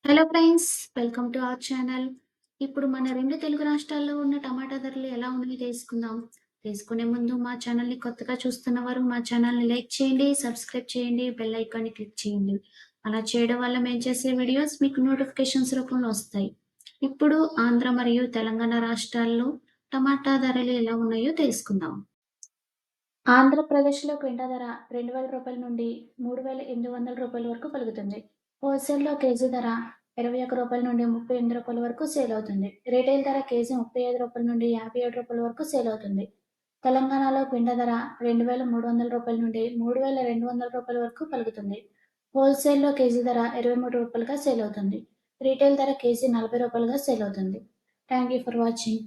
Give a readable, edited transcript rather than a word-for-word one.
Hello friends, welcome to our channel. ఇప్పుడు మన 2 తెలుగు రాష్ట్రాల్లో ఉన్న టమాటా ధరలు ఎలా ఉన్నాయో తెలుసుకుందాం. తెలుసుకునే ముందు మా ఛానల్‌ని కొత్తగా చూస్తున్నవారు మా ఛానల్‌ని లైక్ చేయండి, సబ్స్క్రైబ్ చేయండి, బెల్ ఐకాన్‌ని క్లిక్ చేయండి. అలా చేయడం వల్ల మేము చేసే వీడియోస్ మీకు నోటిఫికేషన్స్ రూపంలో వస్తాయి. ఇప్పుడు ఆంధ్ర మరియు తెలంగాణ రాష్ట్రాల్లో టమాటా ధరలు ఎలా ఉన్నాయో తెలుసుకుందాం. ఆంధ్రప్రదేశ్‌లో క్వింటా ధర రూ. 2,000 నుండి రూ. 3,800 వరకు పలుకుతుంది. హోల్‌సేల్‌లో కేజీ ధర రూ. 21 నుండి రూ. 38 వరకు సేల్ అవుతుంది. రిటైల్ ధర కేజీ రూ. 35 నుండి రూ. 57 వరకు సేల్ అవుతుంది. తెలంగాణలో క్వింటా ధర రూ. 2,300 నుండి రూ. 3,200 వరకు పలుకుతుంది. హోల్‌సేల్‌లో కేజీ ధర రూ. 23గా సేల్ అవుతుంది. రిటైల్ ధర కేజీ రూ. 40గా సేల్ అవుతుంది. Thank you for watching.